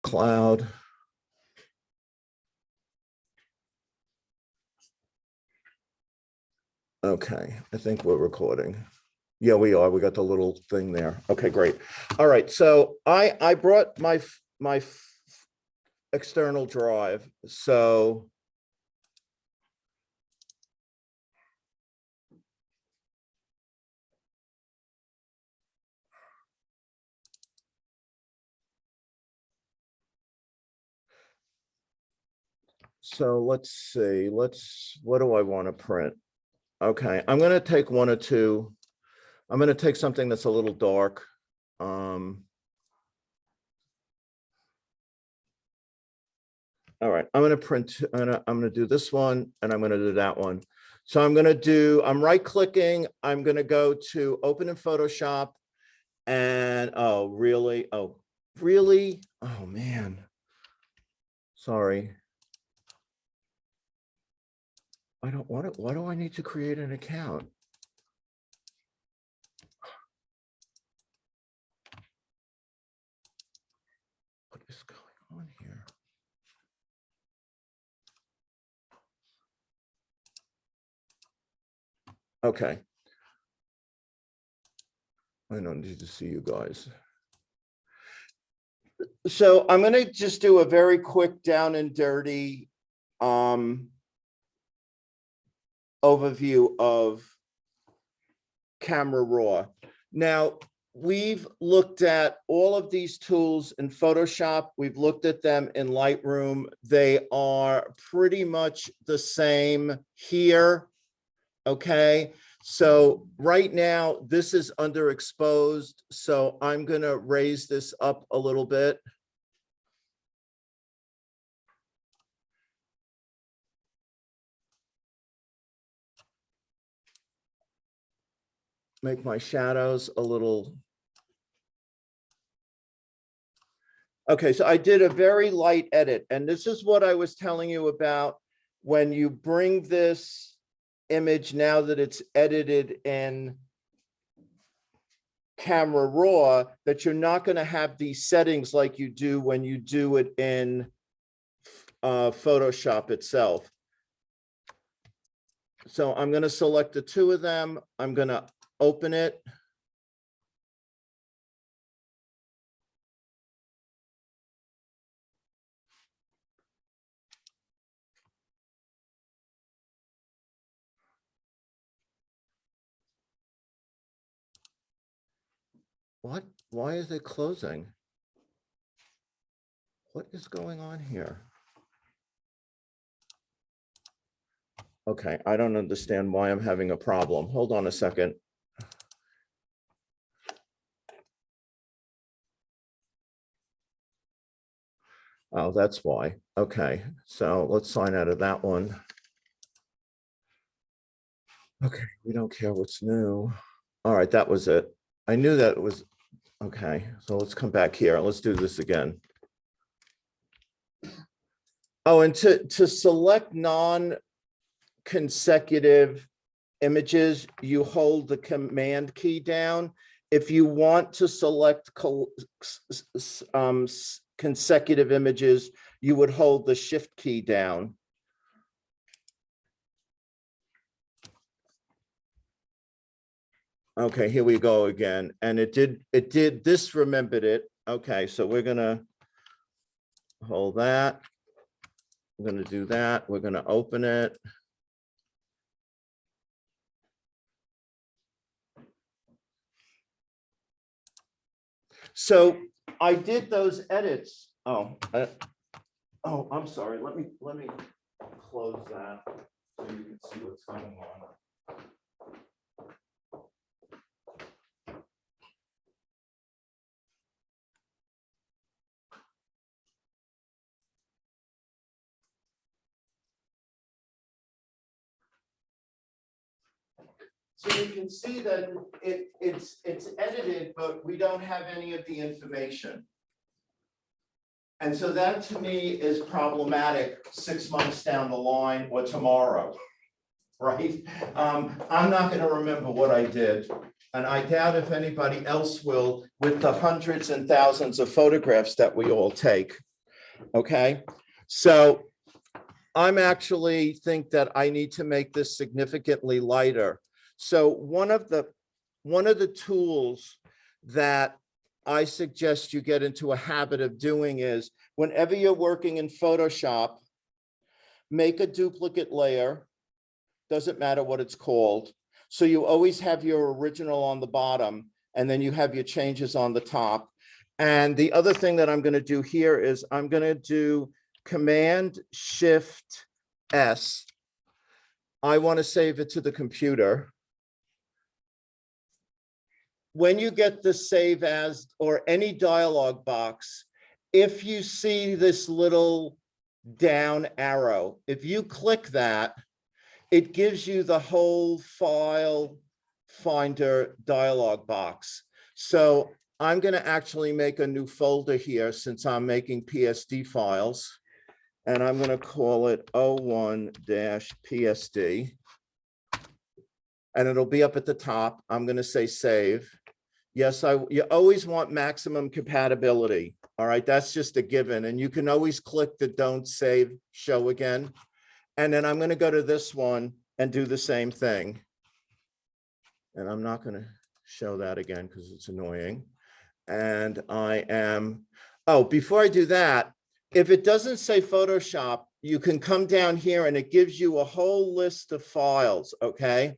cloud. Okay, I think we're recording. Yeah, we are. We got the little thing there. Okay, great. All right, so I brought my external drive. So let's see. What do I want to print? Okay, I'm going to take one or two. I'm going to take something that's a little dark. All right, I'm going to print. I'm going to do this one, and I'm going to do that one. So I'm right clicking. I'm going to go to open in Photoshop, and oh, really? Oh, really? Oh, man. Sorry. I don't want it. Why do I need to create an account? What is going on here? Okay. I don't need to see you guys. So I'm going to just do a very quick down and dirty overview of Camera Raw. Now, we've looked at all of these tools in Photoshop. We've looked at them in Lightroom. They are pretty much the same here. Okay. So right now, this is underexposed. So I'm going to raise this up a little bit. Make my shadows a little. Okay, so I did a very light edit, and this is what I was telling you about when you bring this image, now that it's edited in Camera Raw, that you're not going to have these settings like you do when you do it in Photoshop itself. So I'm going to select the two of them. I'm going to open it. What? Why is it closing? What is going on here? Okay, I don't understand why I'm having a problem. Hold on a second. Oh, that's why. Okay, so let's sign out of that one. Okay, we don't care what's new. All right, that was it. I knew that was, okay, so let's come back here. Let's do this again. Oh, and to select non-consecutive images, you hold the Command key down. If you want to select consecutive images, you would hold the Shift key down. Okay, here we go again. And it did, this remembered it. Okay, so we're gonna hold that. We're gonna do that. We're gonna open it. So I did those edits. Oh, I'm sorry. Let me close that so you can see what's going on. So you can see that it's edited, but we don't have any of the information. And so that to me is problematic 6 months down the line or tomorrow, right? I'm not going to remember what I did. And I doubt if anybody else will with the hundreds and thousands of photographs that we all take. Okay, so I'm actually think that I need to make this significantly lighter. So one of the tools that I suggest you get into a habit of doing is whenever you're working in Photoshop, make a duplicate layer. Doesn't matter what it's called. So you always have your original on the bottom, and then you have your changes on the top. And the other thing that I'm going to do here is I'm going to do Command Shift S. I want to save it to the computer. When you get the save as or any dialog box, if you see this little down arrow, if you click that, it gives you the whole file finder dialog box. So I'm going to actually make a new folder here since I'm making PSD files, and I'm going to call it 01-PSD, and it'll be up at the top. I'm going to say save. Yes, you always want maximum compatibility. All right, that's just a given, and you can always click the don't save show again. And then I'm going to go to this one and do the same thing. And I'm not going to show that again because it's annoying. And before I do that, if it doesn't say Photoshop, you can come down here and it gives you a whole list of files, okay?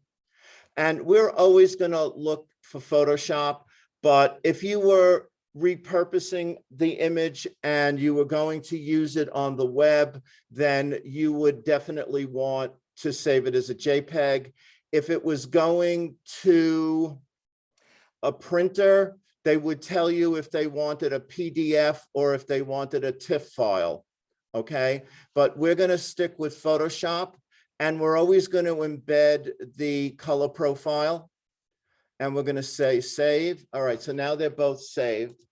And we're always going to look for Photoshop, but if you were repurposing the image and you were going to use it on the web, then you would definitely want to save it as a JPEG. If it was going to a printer, they would tell you if they wanted a PDF or if they wanted a TIFF file, okay? But we're going to stick with Photoshop, and we're always going to embed the color profile. And we're going to say save. All right, so now they're both saved.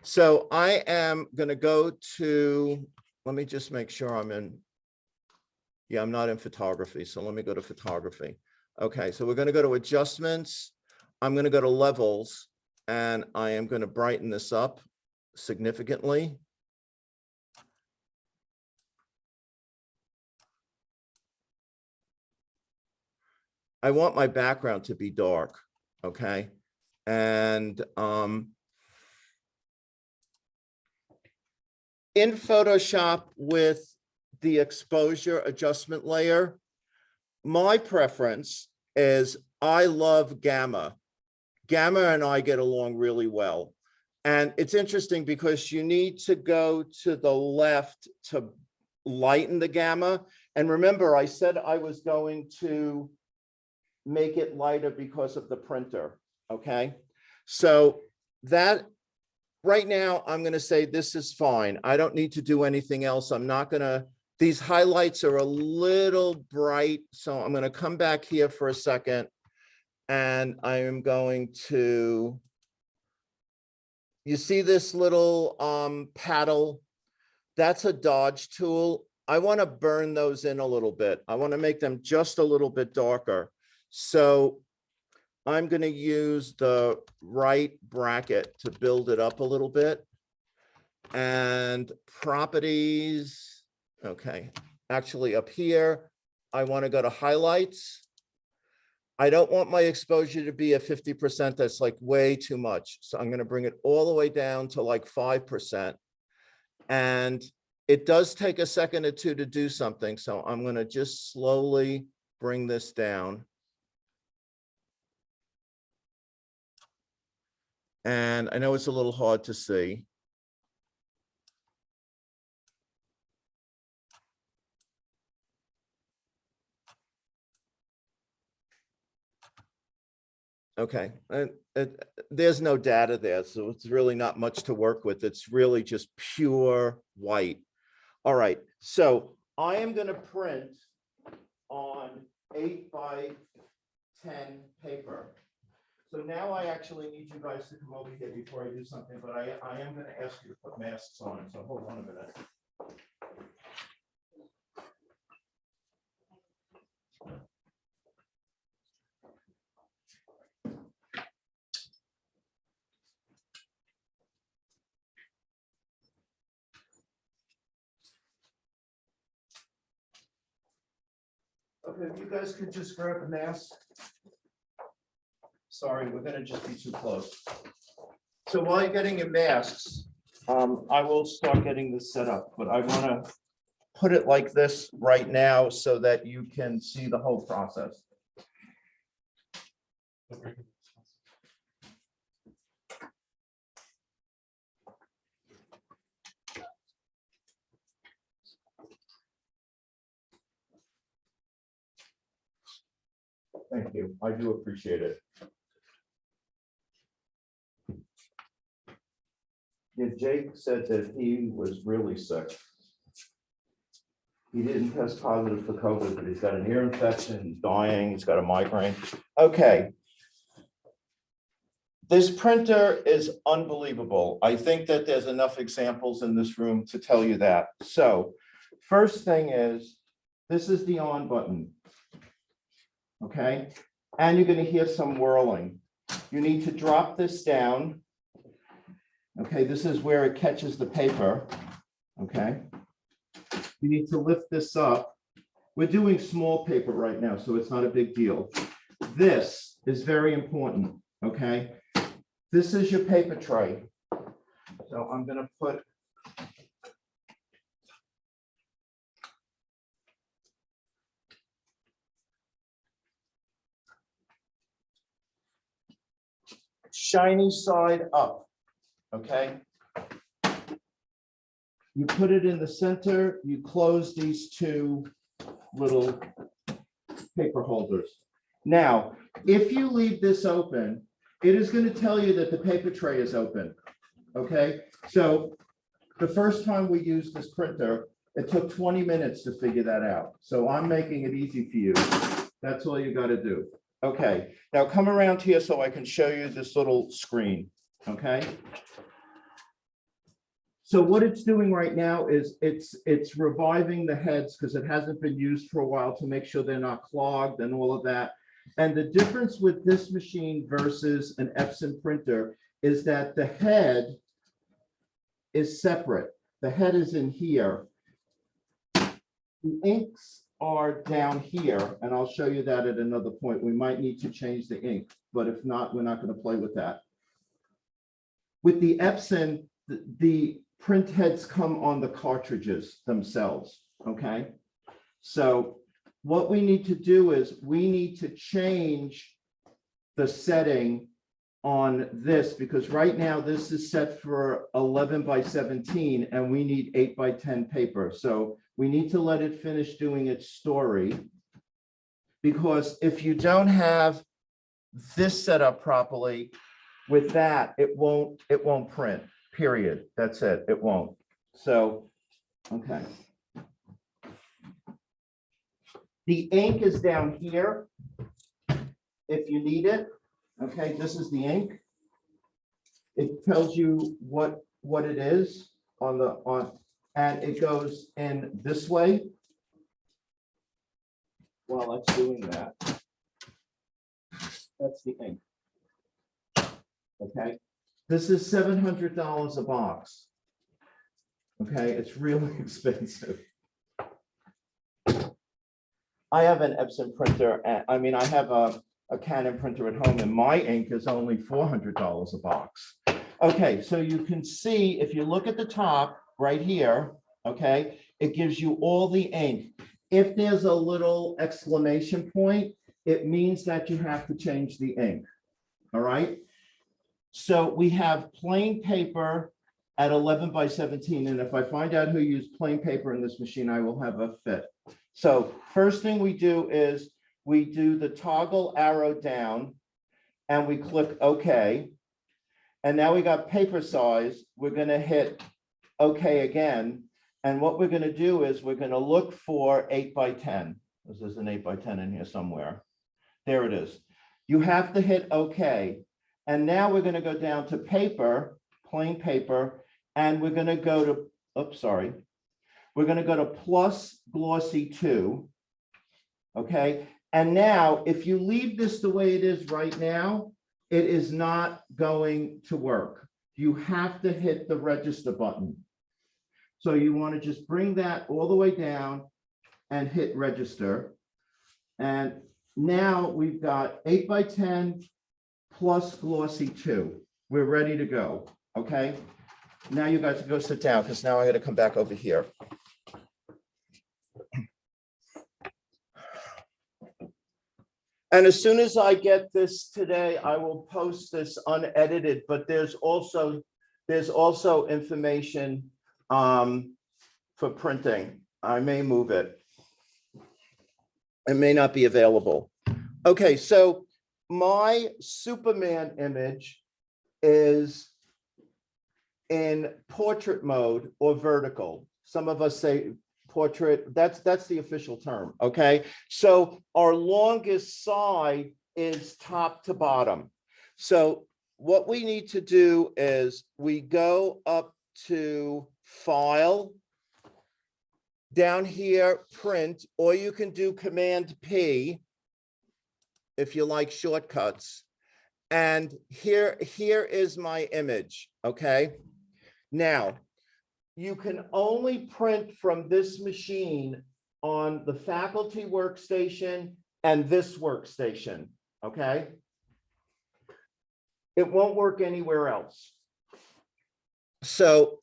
So I am going to go to, let me just make sure I'm in. Yeah, I'm not in photography. So let me go to photography. Okay, so we're going to go to adjustments. I'm going to go to levels, and I am going to brighten this up significantly. I want my background to be dark. Okay. And in Photoshop with the exposure adjustment layer, my preference is I love gamma. Gamma and I get along really well. And it's interesting because you need to go to the left to lighten the gamma. And remember, I said I was going to make it lighter because of the printer, okay? So that right now, I'm gonna say this is fine. I don't need to do anything else. I'm not gonna, these highlights are a little bright, so I'm gonna come back here for a second, and I am going to, you see this little paddle? That's a dodge tool. I wanna burn those in a little bit. I wanna make them just a little bit darker. So I'm going to use the right bracket to build it up a little bit. And properties, okay, actually up here, I want to go to highlights. I don't want my exposure to be at 50%. That's like way too much. So I'm going to bring it all the way down to like 5%. And it does take a second or two to do something. So I'm going to just slowly bring this down. And I know it's a little hard to see. Okay, there's no data there, so it's really not much to work with. It's really just pure white. All right, so I am going to print on 8x10 paper. So now I actually need you guys to come over here before I do something, but I am going to ask you to put masks on, so hold on a minute. if you guys could just grab a mask. Sorry, we're gonna just be too close. So while you're getting your masks, I will start getting this set up, but I wanna put it like this right now so that you can see the whole process. Thank you. I do appreciate it. Yeah, Jake said that he was really sick. He didn't test positive for COVID, but he's got an ear infection, he's dying, he's got a migraine. Okay. This printer is unbelievable. I think that there's enough examples in this room to tell you that. So first thing is, this is the on button. Okay, and you're going to hear some whirling. You need to drop this down. Okay, this is where it catches the paper. Okay, you need to lift this up. We're doing small paper right now, so it's not a big deal. This is very important. Okay, this is your paper tray. So I'm going to put shiny side up, okay? You put it in the center, you close these two little paper holders. Now, if you leave this open, it is going to tell you that the paper tray is open, okay? So the first time we used this printer, it took 20 minutes to figure that out. So I'm making it easy for you. That's all you got to do. Okay, now come around here so I can show you this little screen, okay? So what it's doing right now is it's reviving the heads because it hasn't been used for a while to make sure they're not clogged and all of that. And the difference with this machine versus an Epson printer is that the head is separate. The head is in here. The inks are down here, and I'll show you that at another point. We might need to change the ink, but if not, we're not going to play with that. With the Epson, the print heads come on the cartridges themselves, okay? So what we need to do is we need to change the setting on this because right now this is set for 11 by 17 and we need 8 by 10 paper. So we need to let it finish doing its story because if you don't have this set up properly with that, it won't print, period. That's it, it won't. So, okay. The ink is down here if you need it. Okay, this is the ink. It tells you what it is and it goes in this way. While it's doing that, that's the ink. Okay, this is $700 a box. Okay, it's really expensive. I have an Epson printer, and I mean, I have a Canon printer at home, and my ink is only $400 a box. Okay, so you can see if you look at the top right here, okay, it gives you all the ink. If there's a little exclamation point, it means that you have to change the ink. All right. So we have plain paper at 11 by 17. And if I find out who used plain paper in this machine, I will have a fit. So first thing we do is we do the toggle arrow down and we click OK. And now we got paper size. We're going to hit OK again. And what we're going to do is we're going to look for 8 by 10. There's an 8 by 10 in here somewhere. There it is. You have to hit OK. And now we're going to go down to paper, plain paper, and we're going to go to, oops, sorry. We're going to go to plus glossy 2. Okay. And now if you leave this the way it is right now, it is not going to work. You have to hit the register button. So you want to just bring that all the way down and hit register. And now we've got 8x10 plus glossy 2. We're ready to go, okay? Now you guys can go sit down because now I got to come back over here. And as soon as I get this today, I will post this unedited, but there's also information for printing. I may move it. It may not be available. Okay, so my Superman image is in portrait mode or vertical. Some of us say portrait, that's the official term, okay? So our longest side is top to bottom. So what we need to do is we go up to File, down here, Print, or you can do Command P if you like shortcuts. And here is my image, okay? Now, you can only print from this machine on the faculty workstation and this workstation, okay? It won't work anywhere else. So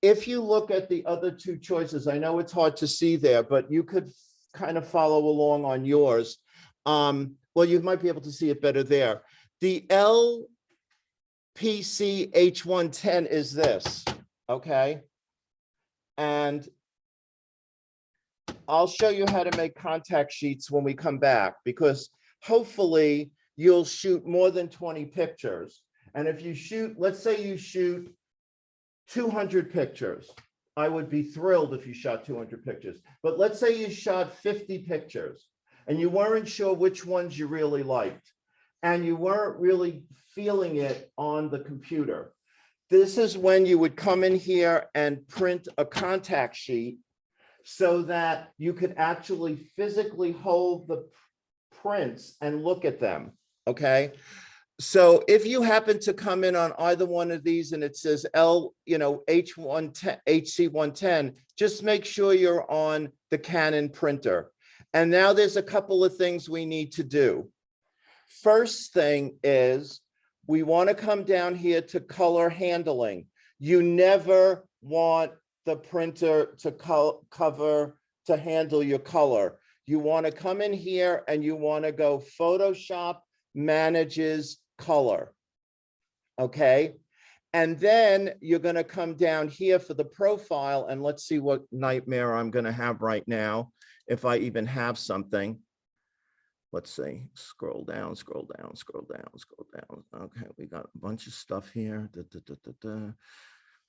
if you look at the other two choices, I know it's hard to see there, but you could kind of follow along on yours. Well, you might be able to see it better there. The LPC H110 is this, okay? And I'll show you how to make contact sheets when we come back, because hopefully you'll shoot more than 20 pictures. And if you shoot, let's say you shoot 200 pictures. I would be thrilled if you shot 200 pictures, but let's say you shot 50 pictures and you weren't sure which ones you really liked and you weren't really feeling it on the computer. This is when you would come in here and print a contact sheet so that you could actually physically hold the prints and look at them, okay? So if you happen to come in on either one of these and it says H110, HC110, just make sure you're on the Canon printer. And now there's a couple of things we need to do. First thing is we want to come down here to color handling. You never want the printer to handle your color. You want to come in here and you want to go Photoshop manages color, okay? And then you're going to come down here for the profile, and let's see what nightmare I'm going to have right now, if I even have something. Let's see, scroll down, scroll down, scroll down, scroll down. Okay, we got a bunch of stuff here.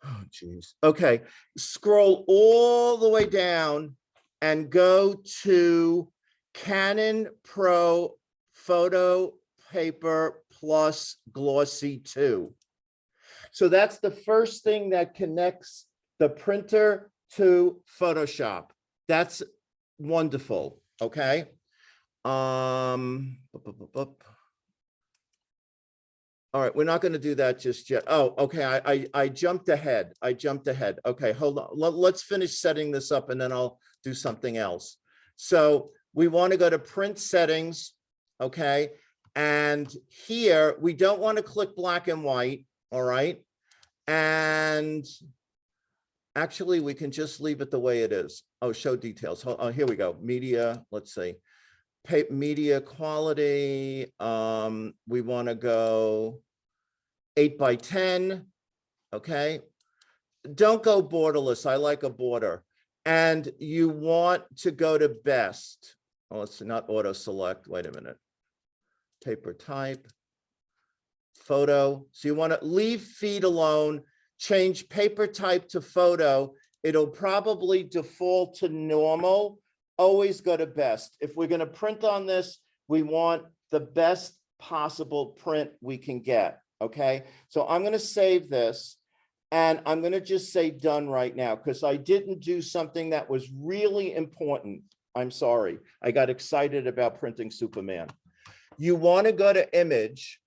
Oh, geez. Okay, scroll all the way down and go to Canon Pro Photo Paper Plus Glossy 2. So that's the first thing that connects the printer to Photoshop. That's wonderful, okay? All right, we're not going to do that just yet. Oh, okay, I jumped ahead. Okay, hold on. Let's finish setting this up and then I'll do something else. So we want to go to print settings, okay? And here, we don't want to click black and white, all right? And actually, we can just leave it the way it is. Oh, show details. Oh, here we go. Media, let's see. Media quality, we want to go 8x10, okay? Don't go borderless. I like a border. And you want to go to best. Oh, it's not auto select. Wait a minute. Paper type, photo. So you want to leave feed alone, change paper type to photo. It'll probably default to normal. Always go to best. If we're going to print on this, we want the best possible print we can get. Okay. So I'm going to save this and I'm going to just say done right now because I didn't do something that was really important. I'm sorry. I got excited about printing Superman. You want to go to image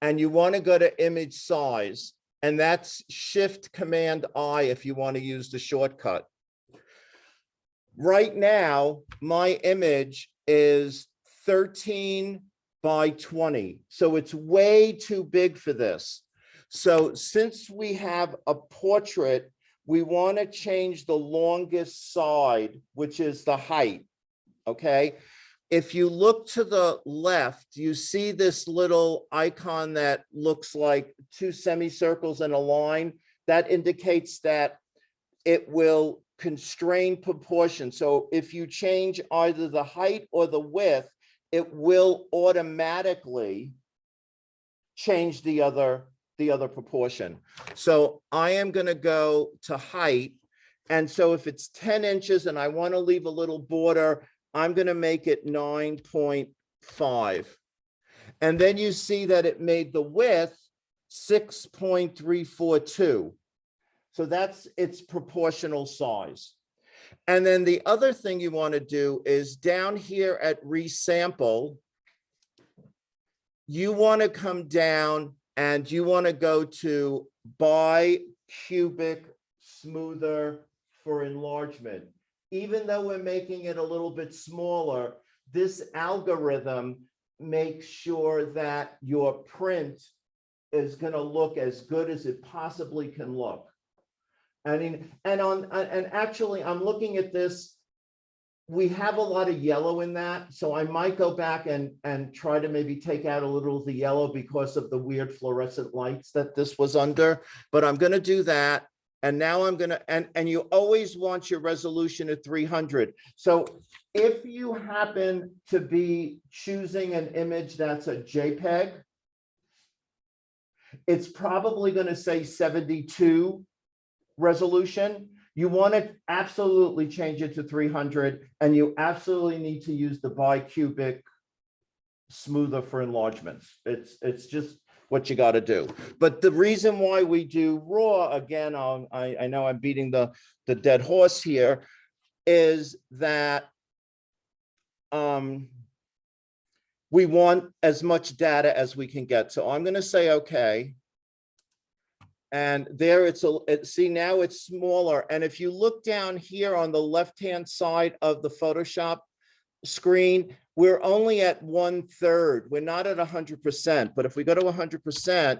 and you want to go to image size, and that's Shift Command I if you want to use the shortcut. Right now, my image is 13 by 20. So it's way too big for this. So since we have a portrait, we want to change the longest side, which is the height. Okay. If you look to the left, you see this little icon that looks like two semicircles and a line. That indicates that it will constrain proportion. So if you change either the height or the width, it will automatically change the other proportion. So I am going to go to height. And so if it's 10 inches and I want to leave a little border, I'm going to make it 9.5. And then you see that it made the width 6.342. So that's its proportional size. And then the other thing you want to do is down here at resample, you want to come down and you want to go to bicubic smoother for enlargement. Even though we're making it a little bit smaller, this algorithm makes sure that your print is going to look as good as it possibly can look. I mean, and actually, I'm looking at this. We have a lot of yellow in that, so I might go back and try to maybe take out a little of the yellow because of the weird fluorescent lights that this was under. But I'm going to do that. And now I'm going to, and you always want your resolution at 300. So if you happen to be choosing an image that's a JPEG, it's probably going to say 72 resolution. You want to absolutely change it to 300, and you absolutely need to use the bicubic smoother for enlargements. It's just what you got to do. But the reason why we do raw, again, I know I'm beating the dead horse here, is that we want as much data as we can get. So I'm going to say okay. And there see, now it's smaller. And if you look down here on the left-hand side of the Photoshop screen, we're only at 1/3. We're not at 100%, but if we go to 100%,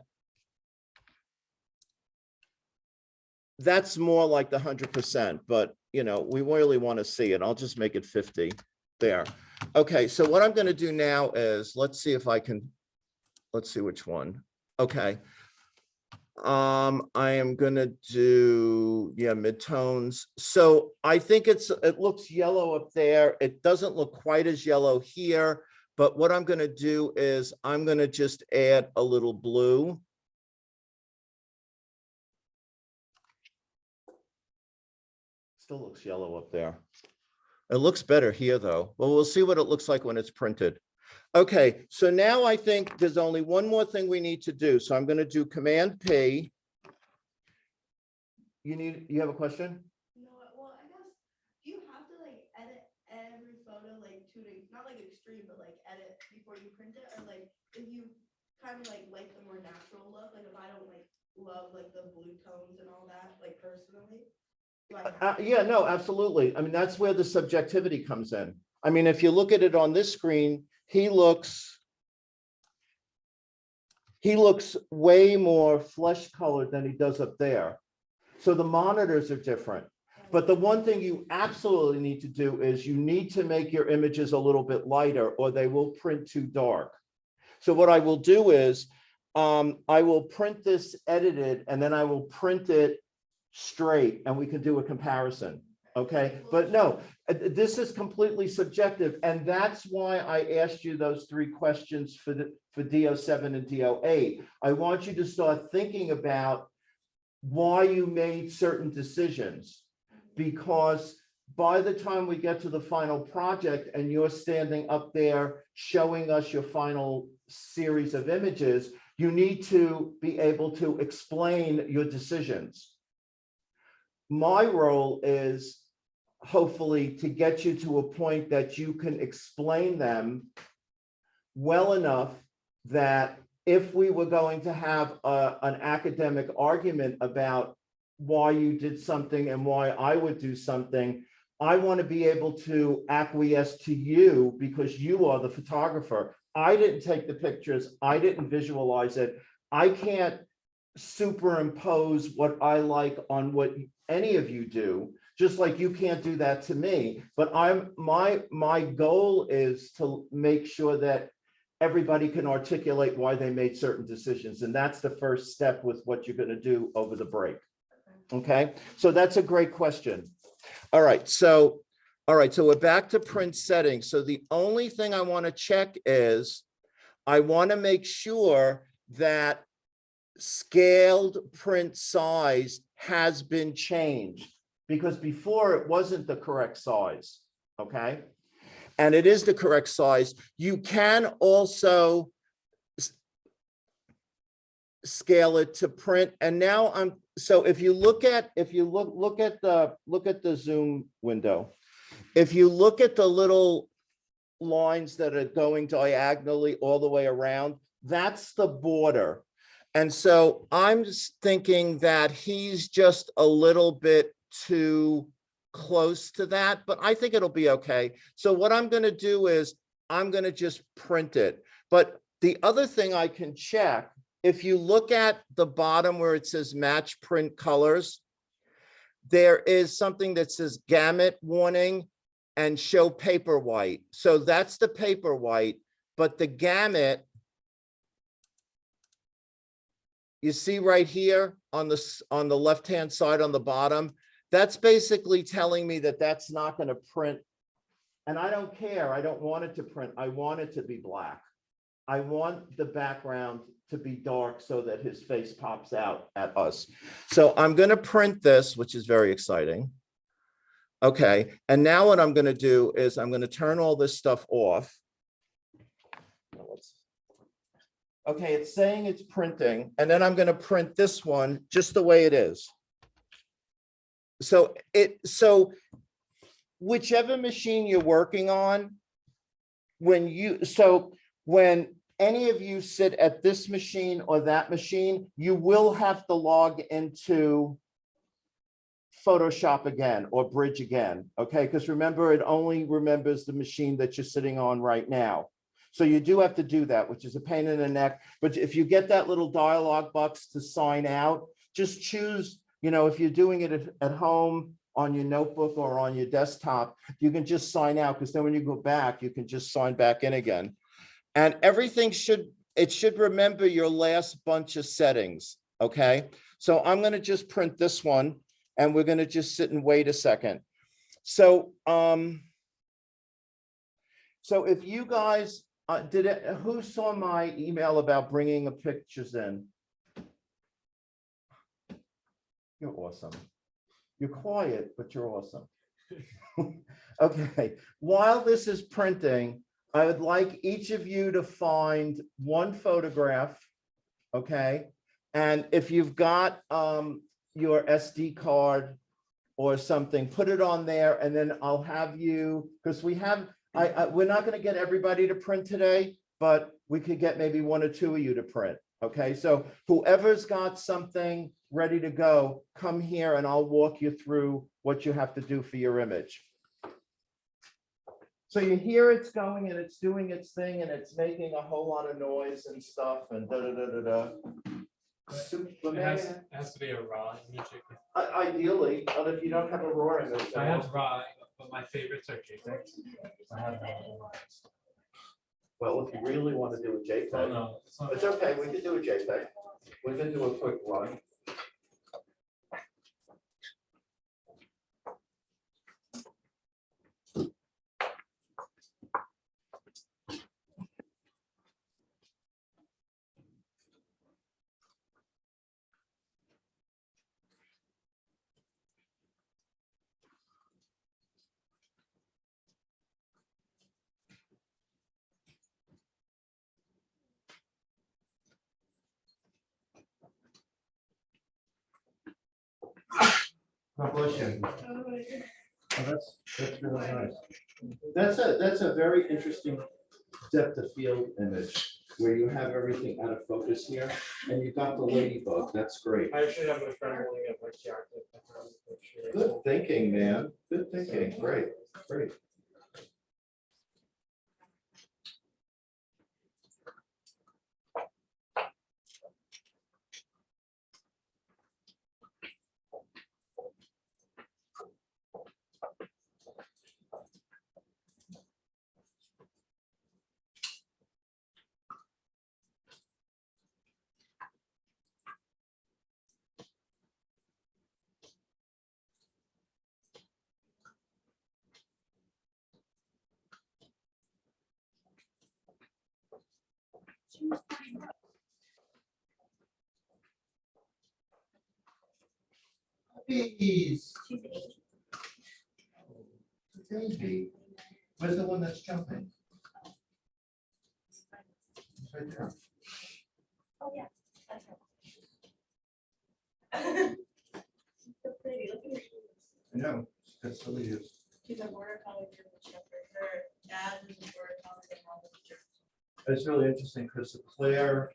that's more like the 100%, but you know, we really want to see it. I'll just make it 50 there. Okay, so what I'm going to do now is, let's see if I can, let's see which one. Okay. I am gonna do, yeah, midtones. So I think it looks yellow up there. It doesn't look quite as yellow here, but what I'm gonna do is I'm gonna just add a little blue. Still looks yellow up there. It looks better here though. Well, we'll see what it looks like when it's printed. Okay, so now I think there's only one more thing we need to do. So I'm going to do Command P. You have a question? No, well, I guess, do you have to like edit every photo like not like extreme, but like edit before you print it? Or like if you kind of like the more natural look, like if I don't like love like the blue tones and all that, like personally? Yeah, no, absolutely. I mean, that's where the subjectivity comes in. I mean, if you look at it on this screen, he looks way more flesh colored than he does up there. So the monitors are different. But the one thing you absolutely need to do is you need to make your images a little bit lighter or they will print too dark. So what I will do is I will print this edited and then I will print it straight and we can do a comparison. Okay, but no, this is completely subjective. And that's why I asked you those 3 questions for DO7 and DO8. I want you to start thinking about why you made certain decisions, because by the time we get to the final project and you're standing up there showing us your final series of images, you need to be able to explain your decisions. My role is hopefully to get you to a point that you can explain them well enough that if we were going to have an academic argument about why you did something and why I would do something, I want to be able to acquiesce to you because you are the photographer. I didn't take the pictures. I didn't visualize it. I can't superimpose what I like on what any of you do, just like you can't do that to me. But my goal is to make sure that everybody can articulate why they made certain decisions. And that's the first step with what you're going to do over the break. Okay, so that's a great question. All right, so we're back to print settings. So the only thing I want to check is I want to make sure that scaled print size has been changed, because before it wasn't the correct size. Okay, and it is the correct size. You can also scale it to print. And now so if you look at the Zoom window, if you look at the little lines that are going diagonally all the way around, that's the border. And so I'm just thinking that he's just a little bit too close to that, but I think it'll be okay. So what I'm going to do is I'm going to just print it. But the other thing I can check, if you look at the bottom where it says match print colors, there is something that says gamut warning and show paper white. So that's the paper white, but the gamut, you see right here on the left-hand side on the bottom, that's basically telling me that that's not going to print. And I don't care. I don't want it to print. I want it to be black. I want the background to be dark so that his face pops out at us. So I'm going to print this, which is very exciting. Okay, and now what I'm going to do is I'm going to turn all this stuff off. Okay, it's saying it's printing, and then I'm going to print this one just the way it is. So whichever machine you're working on, when any of you sit at this machine or that machine, you will have to log into Photoshop again or Bridge again, okay? Because remember, it only remembers the machine that you're sitting on right now. So you do have to do that, which is a pain in the neck. But if you get that little dialog box to sign out, just choose, if you're doing it at home on your notebook or on your desktop, you can just sign out, because then when you go back, you can just sign back in again. And everything should remember your last bunch of settings, okay? So I'm going to just print this one, and we're going to just sit and wait a second. So, so if you guys, who saw my email about bringing the pictures in? You're awesome. You're quiet, but you're awesome. Okay, while this is printing, I would like each of you to find one photograph, okay? And if you've got your SD card or something, put it on there, and then I'll have you, because we're not going to get everybody to print today, but we could get maybe one or two of you to print. Okay, so whoever's got something ready to go, come here and I'll walk you through what you have to do for your image. So you hear it's going and it's doing its thing and it's making a whole lot of noise and stuff and da da da da da. It has to be a raw image. Ideally, but if you don't have a raw image, I have raw, but my favorites are JPEGs. I have well, if you really want to do a JPEG, oh, no, it's okay. We can do a JPEG. We can do a quick run. God bless you. Oh, that's really nice. That's a very interesting depth of field image where you have everything out of focus here, and you got the ladybug. That's great. I actually have my friend holding up my jacket. Good thinking, man. Good Good thinking, great, great. Puppies. Baby. Where's the one that's jumping? It's right there. Oh, yeah. That's so pretty. Look at her shoes. I know, that's silly. She's a border collie German shepherd. Her dad is a border collie and mom is a German. It's really interesting because Claire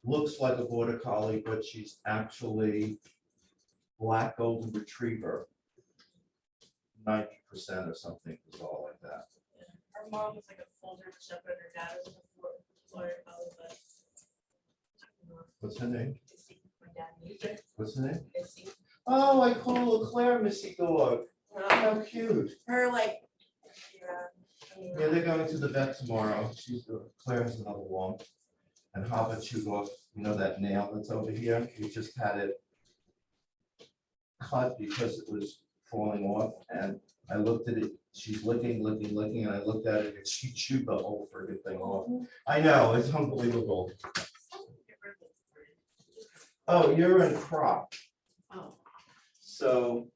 looks like a border collie, but she's actually black golden retriever. 90% or something is all like that. Yeah. Her mom was like a full German shepherd. Her dad was a border collie, but What's her name? Missy. My dad named her What's her name? Missy. Oh, I call her Claire Missy dog. How cute. Her like, yeah. I mean, Yeah, they're going to the vet tomorrow. Claire's another one. And Hava chewed off, you know, that nail that's over here. We just had it cut because it was falling off. And I looked at it, she's licking, and I looked at it and she chewed the whole friggin' thing off. I know, it's unbelievable. Oh, you're in crop. Oh. So.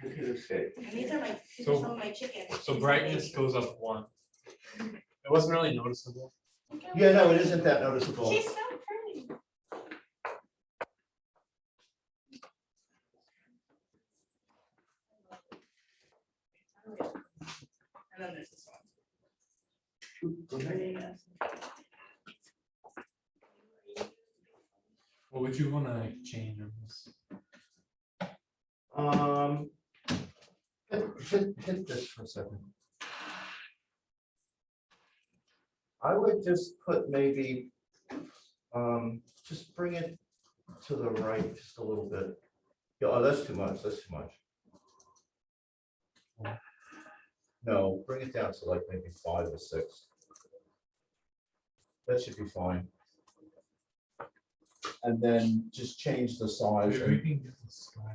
Look at this shape. And these are So- some of my chickens. So brightness goes up 1. It wasn't really noticeable. Yeah, no, it isn't that noticeable. She's so pretty. And then there's this one. What would you want to like change on this? Hit this for a second. I would just put maybe, just bring it to the right just a little bit. Yeah, oh, that's too much, that's too much. No, bring it down to like maybe 5 or 6. That should be fine. And then just change the size. Maybe we can get the sky.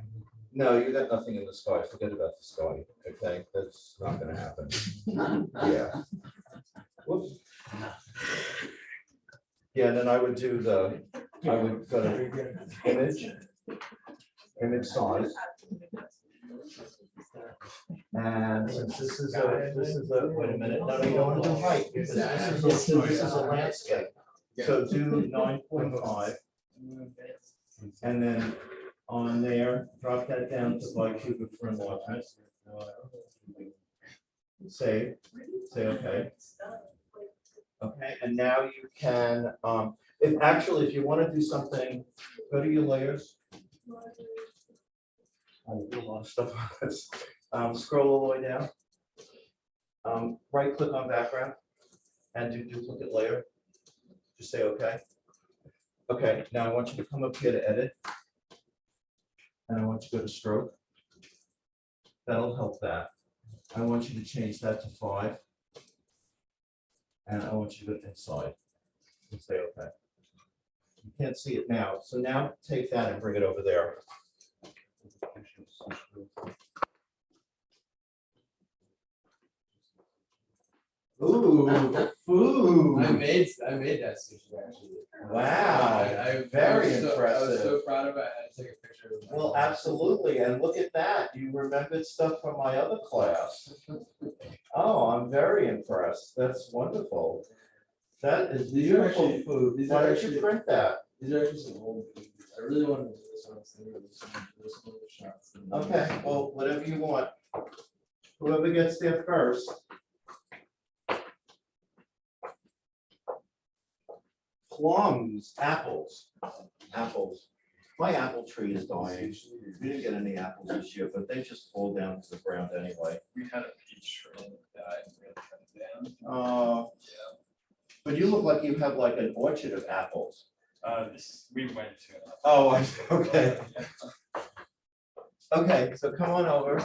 No, you got nothing in the sky. Forget about the sky. Okay, that's not gonna happen. Yeah. Whoops. Yeah, then I would do I would go to image size. And since this is wait a minute, no, you don't want to do height, because this is a landscape. So do 9.5. And then on there, drop that down to 5 cubic for enlargement. Save, say okay. Okay, and now you can, if you want to do something, go to your layers. I do a lot of stuff on this. Scroll all the way down. Right click on background and do duplicate layer. Just say okay. Okay, now I want you to come up here to edit. And I want you to go to stroke. That'll help that. I want you to change that to 5. And I want you to go inside and say okay. You can't see it now. So now take that and bring it over there. Ooh, food. I made that sushi actually. Wow, I very was I was impressive. so proud of it. I had to take a picture of it. Well, absolutely. And look at that. You remembered stuff from my other class. Oh, I'm very impressed. That's wonderful. That is These are beautiful actually- food. these Why are don't you actually- print that? These are actually some old videos. I really wanted to do this one. I was thinking of this one of the shots. Okay, well, whatever you want. Whoever gets there first. Plums, apples. My apple tree is dying. We didn't get any apples this year, but they just fall down to the ground anyway. We had a peach tree that died, we had to cut it down. But you look like you have like an orchard of apples. We went to. Oh, okay. Okay, so come on over.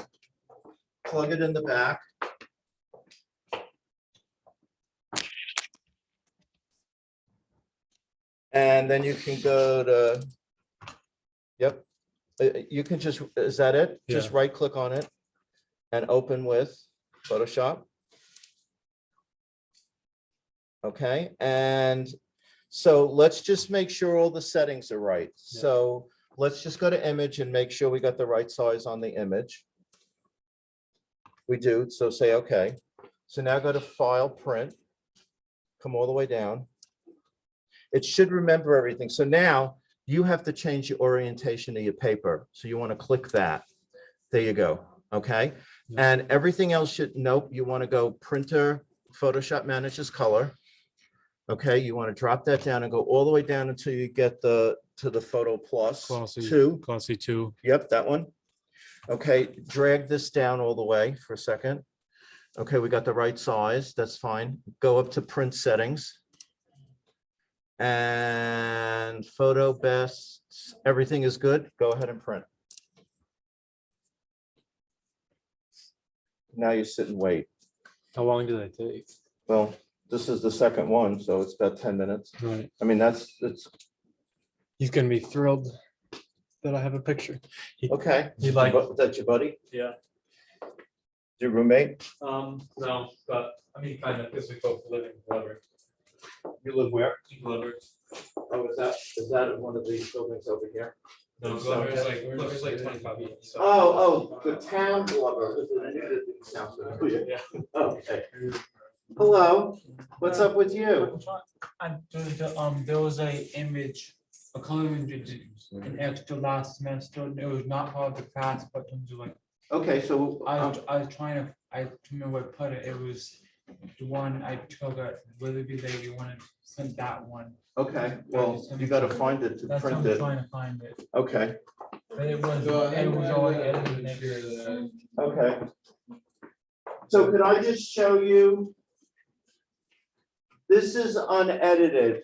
Plug it in the back. And then you can go to, yep. You can just, is that it? Just Yeah. right click on it and open with Photoshop. Okay, and so let's just make sure all the settings are right. Yeah. So let's just go to image and make sure we got the right size on the image. We do, so say okay. So now go to file, print, come all the way down. It should remember everything. So now you have to change the orientation of your paper. So you want to click that. There you go. Okay. Yeah. And everything else should, nope, you want to go printer, Photoshop manages color. Okay, you want to drop that down and go all the way down until you get to the Photo Plus Glossy 2. 2. Yep, that one. Okay, drag this down all the way for a second. Okay, we got the right size. That's fine. Go up to print settings. And photo best, everything is good. Go ahead and print. Now you sit and wait. How long did that take? Well, this is the second one, so it's about 10 minutes. Right. I mean, it's He's gonna be thrilled that I have a picture. okay. You like? That's your buddy, Yeah. your roommate? No, but I mean, kind of, because we both live in Glover. You live where? Glover. Oh, is that one of these buildings over here? No, Glover's like 25 minutes. so- Oh, the town Glover. I knew that didn't sound familiar. Yeah. Okay. Hello, what's up with you? And there was a image, a color image, an extra last semester. It was not part of the class, but in terms of like, Okay, so, I was trying to, I don't remember where to put it. It was the one I took at Willoughby Lady when I sent that one. okay, well, you gotta find it to That's what print I'm it. trying to find it. Okay, But it was all edited next year. okay. So could I just show you? This is unedited.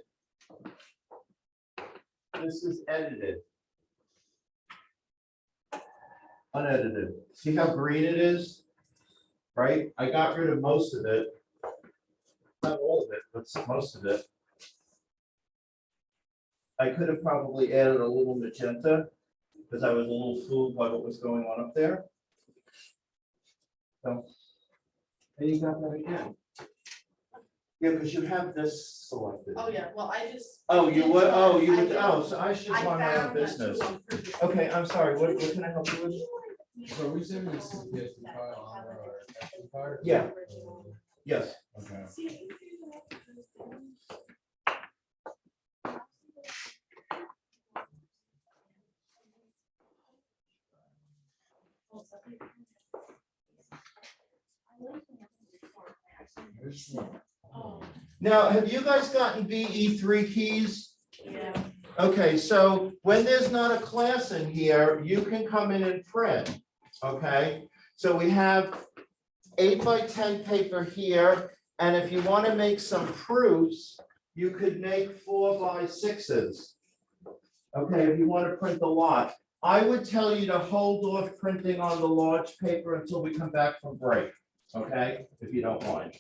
This is edited. Unedited. See how green it is? Right? I got rid of most of it. Not all of it, but most of it. I could have probably added a little magenta because I was a little fooled by what was going on up there. So, and you got that again. Yeah, because you have this selected. Oh, yeah, well, I just. Oh, you would, oh, you would, I oh, so I should I run my own found that business. too on previous- Okay, I'm sorry, what can I help you with? So we send this PSD file on our action card? Yeah. Yes. Okay. Now, have you guys gotten BE3 keys? Yeah. Okay, so when there's not a class in here, you can come in and print, okay? So we have 8x10 paper here, and if you want to make some proofs, you could make 4x6s. Okay, if you want to print a lot. I would tell you to hold off printing on the large paper until we come back from break, okay? If you don't mind.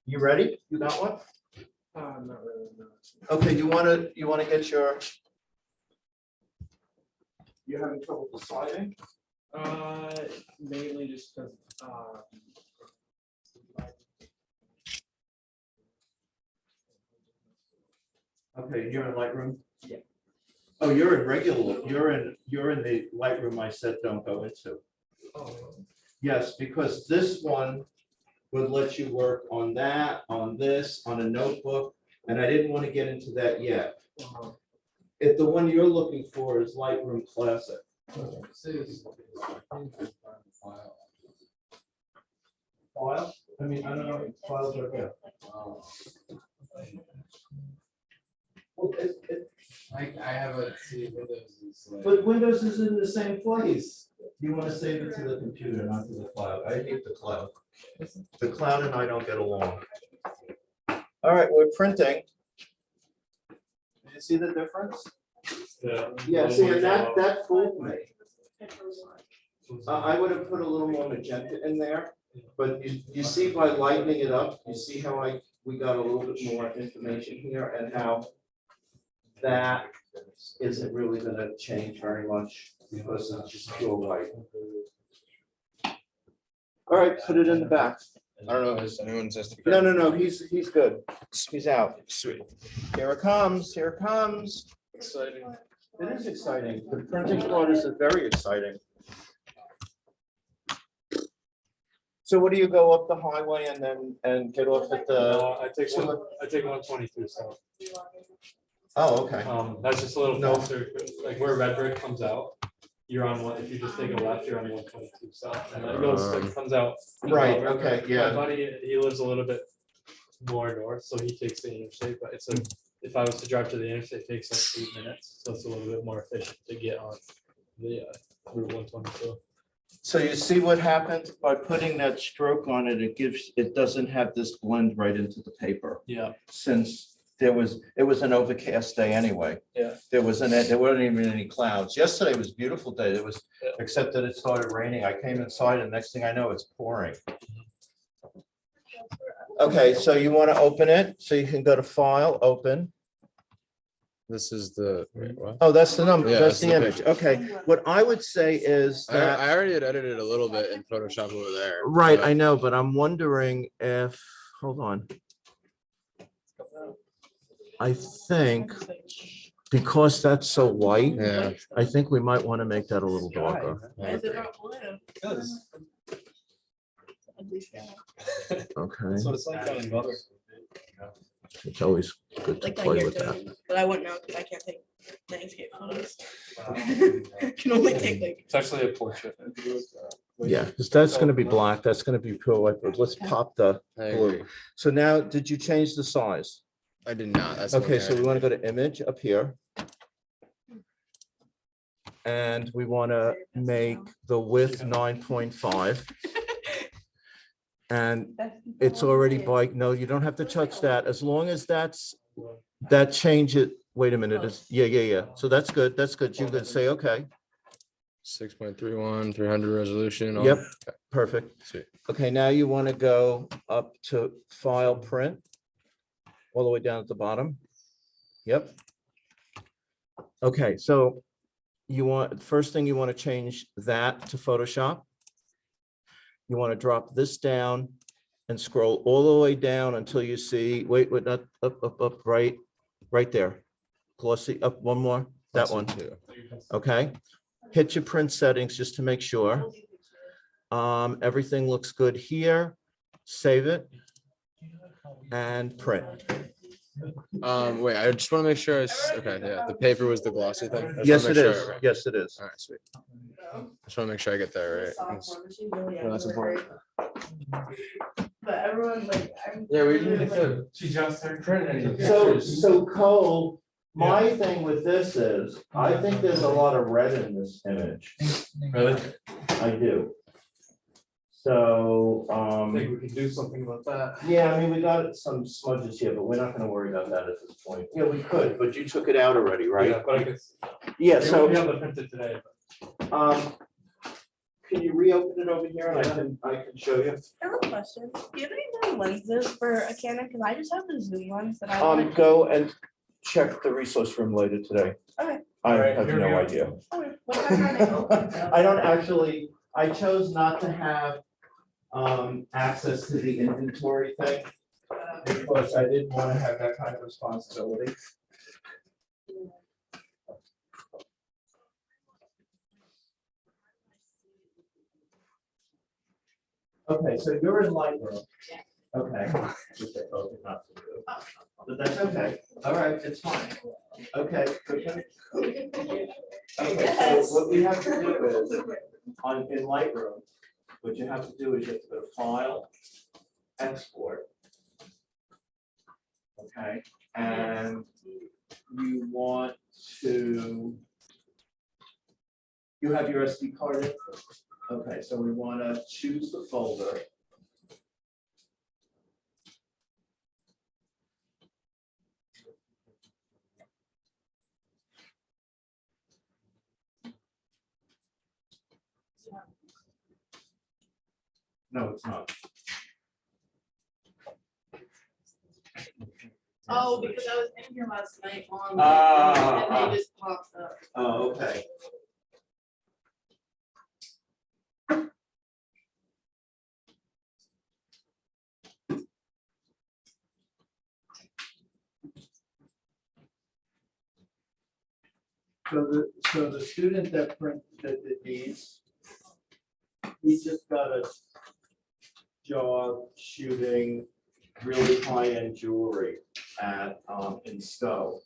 You ready? You got one? Not really, no. Okay, you wanna get your. You having trouble deciding? Mainly just because, Okay, you're in Lightroom? Yeah. Oh, you're in regular, you're in the Lightroom I said don't go into. Yes, because this one would let you work on that, on this, on a notebook, and I didn't want to get into that yet. If the one you're looking for is Lightroom Classic. File? I mean, I don't know, files are good. I have a, see, Windows is like. But Windows is in the same place. You want to save it to the computer, not to the cloud. I hate the cloud. The cloud and I don't get along. All right, we're printing. You see the difference? Yeah, see, and that fooled me. I would have put a little more magenta in there, but you see by lightening it up, you see how we got a little bit more information here and how that isn't really gonna change very much because it's just pure white. All right, put it in the back. I don't know, is anyone just? No, he's good. He's out. Sweet. Here it comes, here it comes. Exciting. It is exciting. The printing part is very exciting. So what do you go up the highway and get off at the? I take 122 south. Oh, okay. That's just a little No. faster, like where Red Brick comes out. You're on one, if you just take a left, you're on 122 south, and it goes, it comes out. Right, okay, yeah. My buddy, he lives a little bit more north, so he takes the interstate, but it's like, if I was to drive to the interstate, it takes like 8 minutes, so it's a little bit more efficient to get on the Route 122. So you see what happens by putting that stroke on it, it doesn't have this blend right into the paper. Yeah. Since it was an overcast day anyway. Yeah. There weren't even any clouds. Yesterday was a beautiful day. It was, except that it started raining. I came inside and next thing I know, it's pouring. Okay, so you want to open it, so you can go to File, Open. This is the, wait, what? Oh, that's the number, Yeah, that's that's the the image. Okay, what I would say is that. I already had edited a little bit in Photoshop over there. Right, but I know, but I'm wondering if, hold on. I think because that's so white, Yeah. I think we might want to make that a little darker. Is it not blue? Okay, it's like on another. it's always good to Like that play you're with that. doing, but I wouldn't know because I can't take landscape photos. Can only take like. It's actually a portrait. Yeah, because that's going to be black, that's going to be pure white, but let's pop the I blue. agree. So now, did you change the size? I did not. That's one Okay, thing I so we did. want to go to Image up here. And we want to make the width 9.5. And it's already by, no, you don't have to touch that, as long as that change it, wait a minute, it's, yeah. So that's good, you could say, okay, 6.31, 300 resolution. all- yep, perfect. Sweet. Okay, now you want to go up to File, Print, all the way down at the bottom. Yep. Okay, so first thing you want to change that to Photoshop. You want to drop this down and scroll all the way down until you see, wait, not up, right there. Glossy, up one more, that one, Too. okay? Hit your print settings just to make sure. Everything looks good here. Save it and print. Wait, I just want to make sure okay, yeah, the paper was the glossy thing. I just Yes, wanna it make is. sure, right. Yes, it is. All right, sweet. Just want to make sure I get that right. Yeah, that's important. But everyone like. Yeah, we really, need like, to. She just started printing. So Cole, my thing with this is, I think there's a lot of red in this image. Really? I do. So, I think we can do something about that. yeah, I mean, we got some smudges here, but we're not gonna worry about that at this point. Yeah, we could, but you took it out already, right? Yeah, but I guess. Yeah, We so, won't be able to print it today. can you reopen it over here and I can show you? I have a question. Do you have any more lenses for a Canon? Because I just have the zoom ones that I want. Go and check the resource room later today. Okay. I Alright, have here we no go. idea. Okay. What time are they open? I don't actually, I chose not to have access to the inventory thing because I didn't want to have that kind of responsibility. Okay, so you're in Lightroom. Okay. But that's okay. All right, it's fine. Okay. Okay, so what we have to do is, in Lightroom, what you have to do is you have to go to File, Export. Okay, and you want to, you have your SD card in? Okay, so we want to choose the folder. No, it's not. Oh, because I was in here last night on, Ah. and they just popped up. Oh, okay. So the student that did these, he just got a job shooting really high-end jewelry at in Stowe.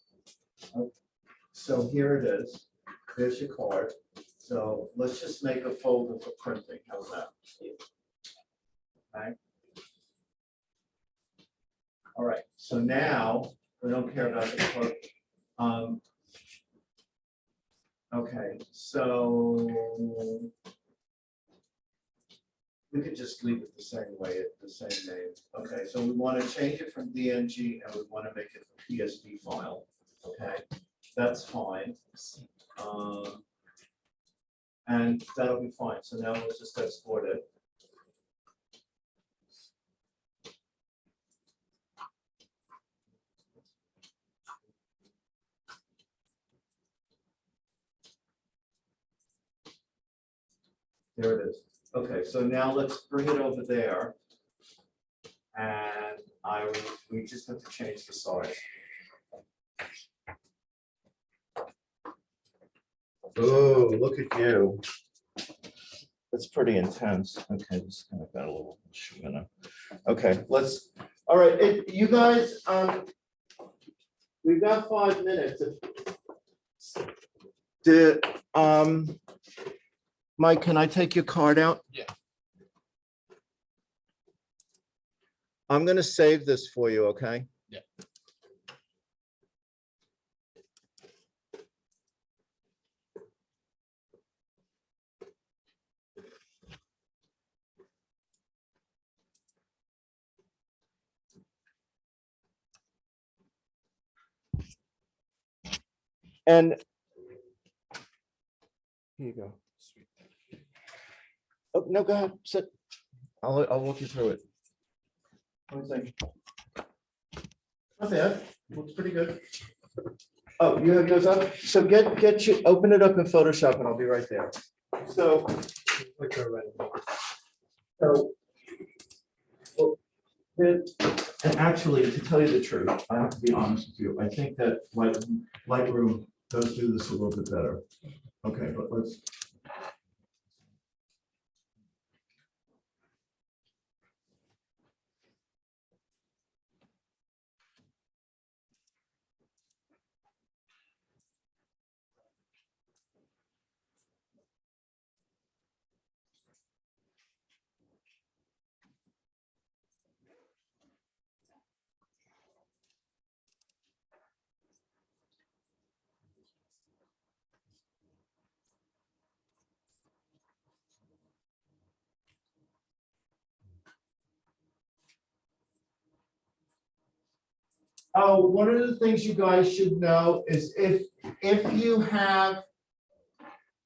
So here it is. There's your card. So let's just make a folder for printing. How's that? Okay. All right. So now we don't care about the card. Okay. So we could just leave it the same way, the same name. Okay. So we want to change it from DNG and we want to make it a PSD file. Okay. That's fine. And that'll be fine. So now let's just export it. There it is. Okay, so now let's bring it over there. And we just have to change the size. Oh, look at you. That's pretty intense. Okay, just kind of got a little, okay, all right, you guys, we've got 5 minutes. Mike, can I take your card out? Yeah. I'm gonna save this for you, okay? Yeah. And here you go. Oh, no, go ahead, sit. I'll walk you through it. What do you think? Not bad, looks pretty good. Oh, you have yours up? So open it up in Photoshop and I'll be right there. So, well, and actually, to tell you the truth, I have to be honest with you, I think that Lightroom does do this a little bit better. Okay, but let's. Oh, one of the things you guys should know is if you have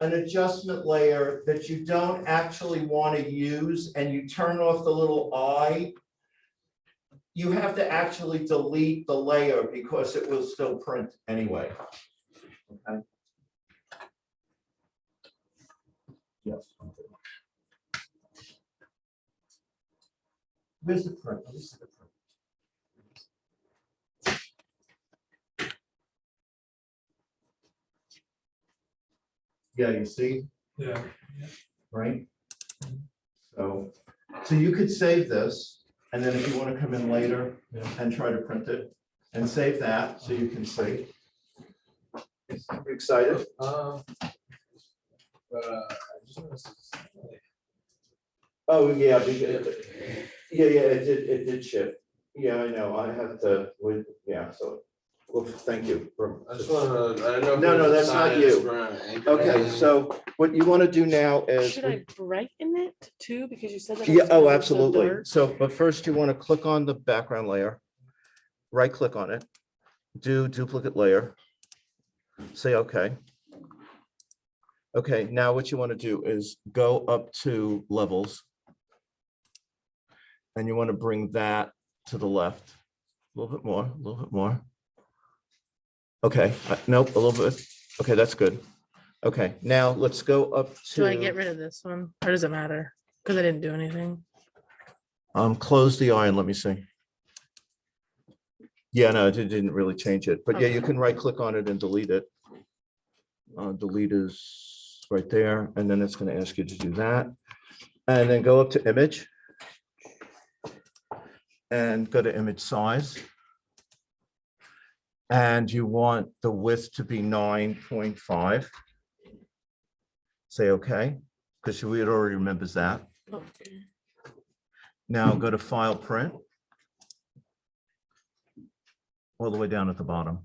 an adjustment layer that you don't actually want to use and you turn off the little eye, you have to actually delete the layer because it will still print anyway. Okay. Yes. Where's the print? Let me see the print. Yeah, you see? Yeah. Right? So you could save this, and then if you want to come in later and try to print it, and save that so you can see. You excited? I just want to. Oh, yeah, it did ship. Yeah, I know, I have to, yeah, so Well, thank you. I just wanna, I don't know. if No, no, there's that's not science you. for anchoring. Okay, so what you want to do now is. Should I write in it too? Because you said that. it Yeah, was gonna oh, be so absolutely. dark. So, but first you want to click on the background layer, right click on it, do duplicate layer, say okay. Okay, now what you want to do is go up to levels. And you want to bring that to the left, a little bit more, a little bit more. Okay, nope, a little bit. Okay, that's good. Okay, now let's go up Do I get to, rid of this one or does it matter? Because I didn't do anything. close the eye and let me see. Yeah, no, it didn't really change it, but yeah, you can right click on it and delete it. Delete is right there, and then it's going to ask you to do that. And then go up to image. And go to image size. And you want the width to be 9.5. Say okay, because it already remembers that. Okay. Now go to file print. All the way down at the bottom.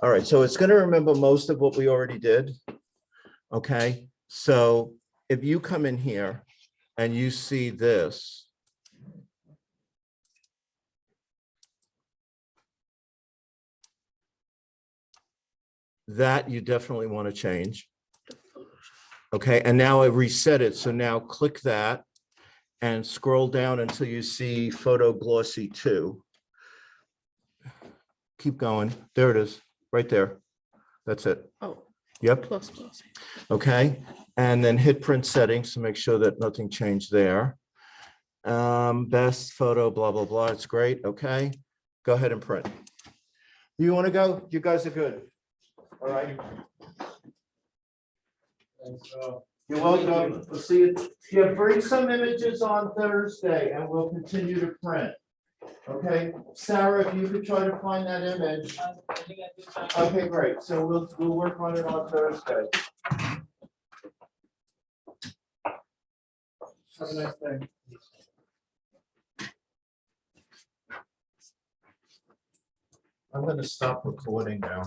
All right, so it's going to remember most of what we already did. Okay, so if you come in here and you see this, that you definitely want to change. Okay, and now I reset it. So now click that and scroll down until you see Photo Glossy 2. Keep going. There it is, right there. That's it. Oh, Yep. plus. Okay, and then hit print settings to make sure that nothing changed there. Best photo, blah, blah, blah. It's great. Okay, go ahead and print. You want to go? You guys are good. All right. You're welcome. We'll see you. Yeah, bring some images on Thursday and we'll continue to print. Okay, Sarah, if you could try to find that image. Okay, great. So we'll work on it on Thursday. Have a nice day. I'm going to stop recording now.